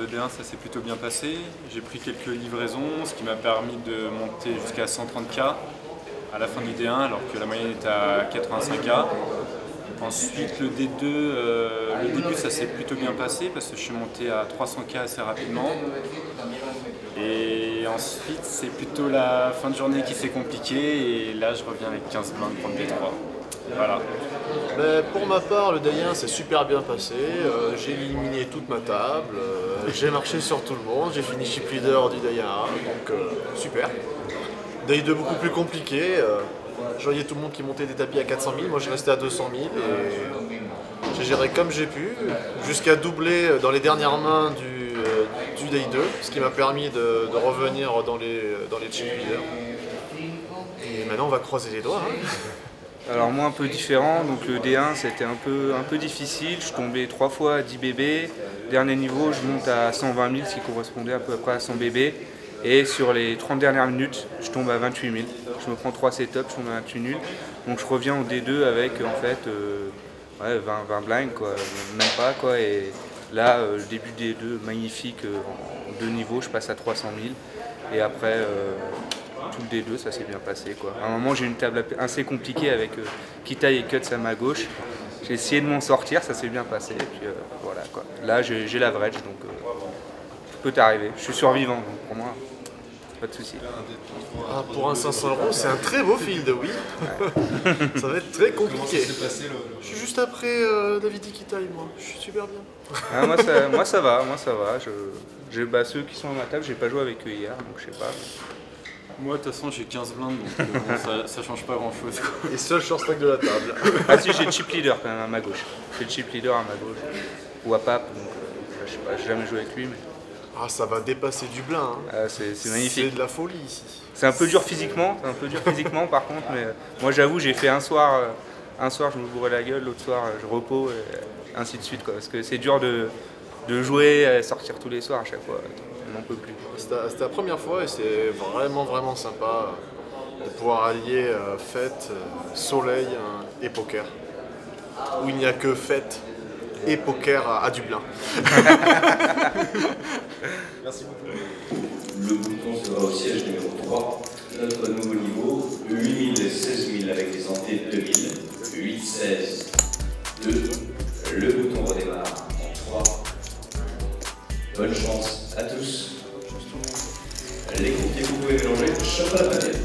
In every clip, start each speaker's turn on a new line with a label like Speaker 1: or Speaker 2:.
Speaker 1: le D1 ça s'est plutôt bien passé. J'ai pris quelques livraisons, ce qui m'a permis de monter jusqu'à 130 K à la fin du D1 alors que la moyenne était à 85 K. Ensuite le D2, le début ça s'est plutôt bien passé parce que je suis monté à 300 K assez rapidement. Et ensuite c'est plutôt la fin de journée qui s'est compliquée et là je reviens avec 15 blindes pour le D3. Voilà.
Speaker 2: Mais pour ma part, le Day 1 s'est super bien passé. J'ai éliminé toute ma table, j'ai marché sur tout le monde, j'ai fini chip leader du Day 1, donc super. Day 2 beaucoup plus compliqué. Je voyais tout le monde qui montait des tapis à 400 000, moi je restais à 200 000 et j'ai géré comme j'ai pu, jusqu'à doubler dans les dernières mains du Day 2, ce qui m'a permis de revenir dans les chip leaders. Et maintenant on va croiser les doigts. Hein.
Speaker 3: Alors moi un peu différent, donc le D1 c'était un peu difficile, je tombais 3 fois à 10 bébés, dernier niveau je monte à 120 000 ce qui correspondait à peu près à 100 bébés et sur les 30 dernières minutes je tombe à 28 000, je me prends 3 setups, je tombe à 28 000, donc je reviens au D2 avec en fait 20 blinds quoi, même pas quoi, et là le début D2 magnifique, en 2 niveaux je passe à 300 000 et après tout le D2 ça s'est bien passé quoi. À un moment j'ai une table assez compliquée avec Kitai et Cuts à ma gauche. J'ai essayé de m'en sortir, ça s'est bien passé et puis voilà quoi. Là j'ai l'average donc tout peut arriver. Je suis survivant donc pour moi pas de soucis.
Speaker 2: Ah, pour un 500 €, c'est un très beau field, oui. Ouais. Ça va être très compliqué. Je suis juste après David Kitai, moi. Je suis super bien.
Speaker 3: Ah, moi ça va. Ceux qui sont à ma table, j'ai pas joué avec eux hier donc je sais pas.
Speaker 1: Moi de toute façon j'ai 15 blindes donc bon, ça change pas grand chose.
Speaker 2: Et seul short stack de la table.
Speaker 3: Ah si, j'ai le chip leader quand même à ma gauche. J'ai le chip leader à ma gauche. Ou à Pape, donc je sais pas, j'ai jamais joué avec lui mais.
Speaker 2: Ah ça va dépasser Dublin. Hein.
Speaker 3: Ah, c'est magnifique.
Speaker 2: C'est de la folie ici.
Speaker 3: C'est un peu dur physiquement, par contre, mais moi j'avoue j'ai fait un soir je me bourrais la gueule, l'autre soir je repos et ainsi de suite quoi. Parce que c'est dur de jouer, sortir tous les soirs à chaque fois. On n'en peut plus.
Speaker 2: C'était la première fois et c'est vraiment sympa de pouvoir allier fête, soleil et poker. Où il n'y a que fête et poker à Dublin. Merci beaucoup.
Speaker 4: Le bouton sera au siège numéro 3. Notre nouveau niveau, 8 000 et 16 000 avec des entrées de 2 000. 8, 16, 2. Le bouton redémarre en 3. Bonne chance à tous. Les courtiers, vous pouvez mélanger, chapeau à la panelle.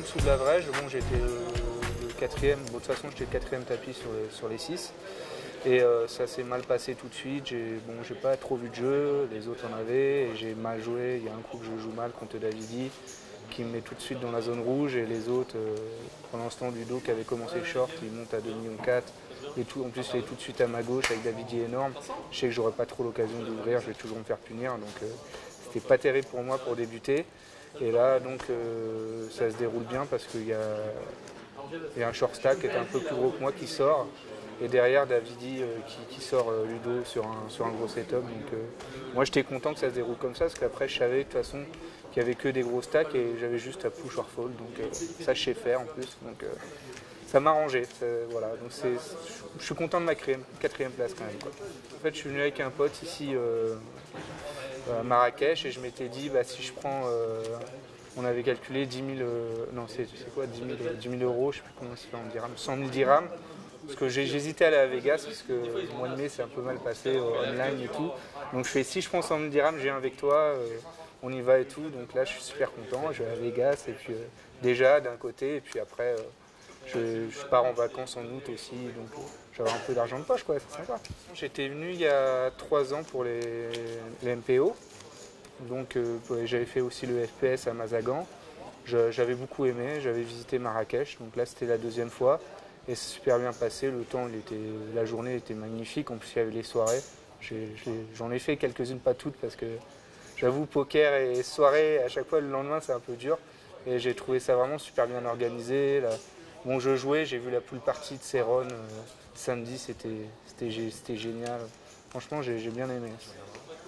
Speaker 3: dessous de l'average. Bon, j'étais le quatrième. Bon, de toute façon, j'étais le quatrième tapis sur les 6. Et ça s'est mal passé tout de suite. J'ai pas trop vu de jeu, les autres en avaient, et j'ai mal joué. Il y a un coup que je joue mal contre Davidi, qui me met tout de suite dans la zone rouge, et les autres, pendant ce temps, Ludo qui avait commencé short, il monte à 2,4 millions. Et tout, en plus, il est tout de suite à ma gauche avec Davidi énorme. Je sais que j'aurai pas trop l'occasion d'ouvrir, je vais toujours me faire punir, donc c'était pas terrible pour moi pour débuter. Et là, donc, ça se déroule bien parce qu'il y a un short stack qui est un peu plus gros que moi qui sort. Et derrière, Davidi qui sort Ludo sur un gros setup. Donc, moi, j'étais content que ça se déroule comme ça, parce qu'après, je savais de toute façon qu'il n'y avait que des gros stacks et j'avais juste à push or fall. Donc, ça, je sais faire en plus. Donc, ça m'a arrangé. Voilà. Donc, je suis content de ma quatrième place quand même, quoi. En fait, je suis venu avec un pote ici à Marrakech et je m'étais dit, bah, si je prends. On avait calculé 10 000. Non, c'est quoi 10 000 euros, je ne sais plus comment c'est fait en dirhams. 100 000 dirhams. Parce que j'hésitais à aller à Vegas, parce que le mois de mai c'est un peu mal passé online et tout. Donc je fais, si je prends 100 000 dirhams, je viens avec toi, on y va et tout. Donc là je suis super content, je vais à Vegas et puis déjà d'un côté, et puis après je pars en vacances en août aussi. Donc j'avais un peu d'argent de poche, quoi, c'est sympa. J'étais venu il y a 3 ans pour les MPO. Donc j'avais fait aussi le FPS à Mazagan. J'avais beaucoup aimé, j'avais visité Marrakech, donc là c'était la 2e fois. Et c'est super bien passé, le temps, la journée était magnifique, en plus il y avait les soirées. J'en ai fait quelques-unes, pas toutes, parce que j'avoue, poker et soirée, à chaque fois le lendemain c'est un peu dur. Et j'ai trouvé ça vraiment super bien organisé. Bon, je jouais, j'ai vu la pool party de Céron samedi, c'était génial. Franchement, j'ai bien aimé.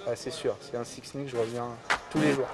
Speaker 3: Ah, c'est sûr, c'est un six-nick, je reviens tous les jours.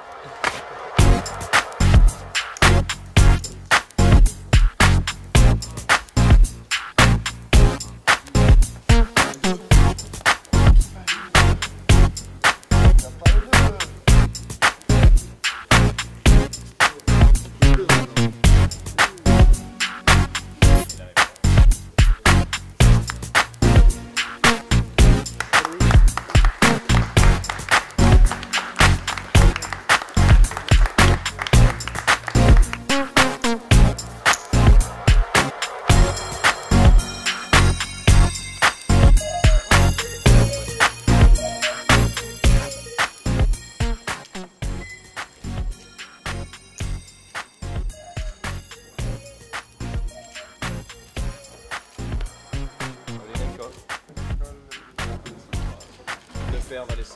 Speaker 5: Dans les 5.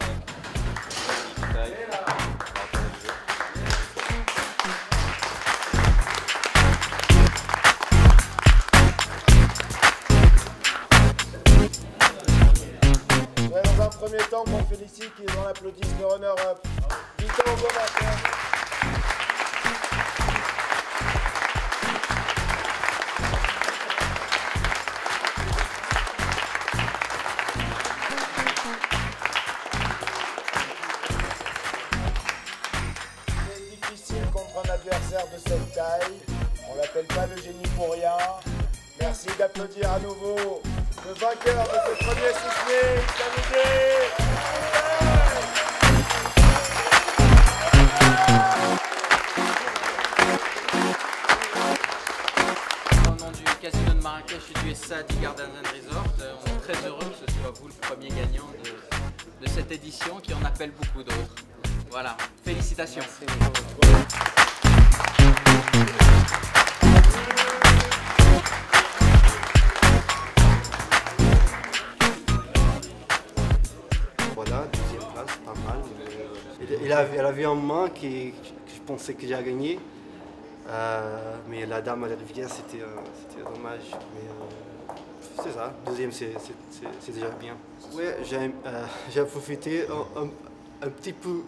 Speaker 6: Dans un premier temps, on félicite et on applaudit le runner-up. Vito Bonater. Adversaire de cette taille, on l'appelle pas le génie pour rien. Merci d'applaudir à nouveau le vainqueur de ce premier six-nick,
Speaker 7: Au nom du casino de Marrakech et du Saadi Garden Resort, on est très heureux que ce soit vous le premier gagnant de cette édition qui en appelle beaucoup d'autres. Voilà, félicitations.
Speaker 8: Voilà, 2e place, pas mal. Elle avait en main que je pensais que j'ai gagné. Mais la dame à la rivière, c'était dommage. Mais c'est ça, 2e c'est déjà bien. Ouais, j'ai profité un petit peu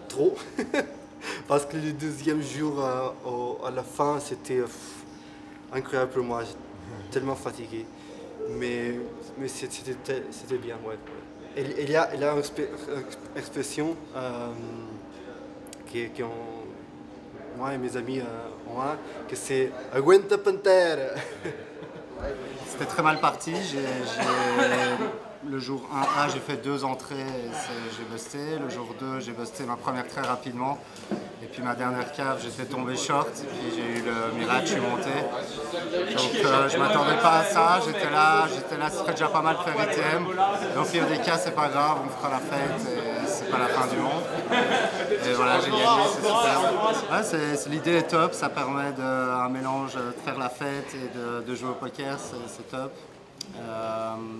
Speaker 8: trop. Parce que le 2e jour, à la fin, c'était incroyable pour moi. J'étais tellement fatigué. Mais c'était bien, ouais. Il y a une expression moi et mes amis ont que c'est « Aguenta Pantera ».
Speaker 9: C'était très mal parti. Le jour 1A, j'ai fait 2 entrées, j'ai busté. Le jour 2, j'ai busté ma première très rapidement. Et puis ma dernière cave, j'étais tombé short, puis j'ai eu le miracle, je suis monté. Donc je m'attendais pas à ça, j'étais là, ce serait déjà pas mal de faire 8ème. Et au pire des cas, c'est pas grave, on fera la fête et c'est pas la fin du monde. Et voilà, j'ai gagné, c'est super. Ouais, l'idée est top, ça permet un mélange de faire la fête et de jouer au poker, c'est top.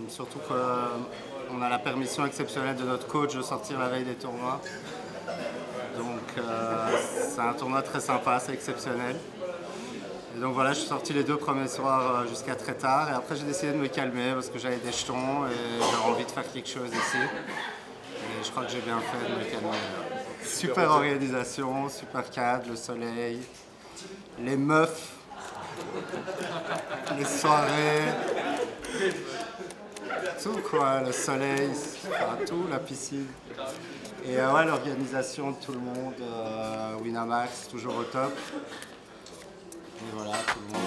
Speaker 9: Surtout qu'on a la permission exceptionnelle de notre coach de sortir la veille des tournois. Donc c'est un tournoi très sympa, c'est exceptionnel. Et donc voilà, je suis sorti les 2 premiers soirs jusqu'à très tard. Et après j'ai décidé de me calmer parce que j'avais des jetons et j'avais envie de faire quelque chose ici. Et je crois que j'ai bien fait de me calmer. Super organisation, super cadre, le soleil, les meufs, les soirées, tout quoi, le soleil, enfin, tout, la piscine. Et ouais, l'organisation de tout le monde, Winamax, toujours au top. Et voilà, tout le monde.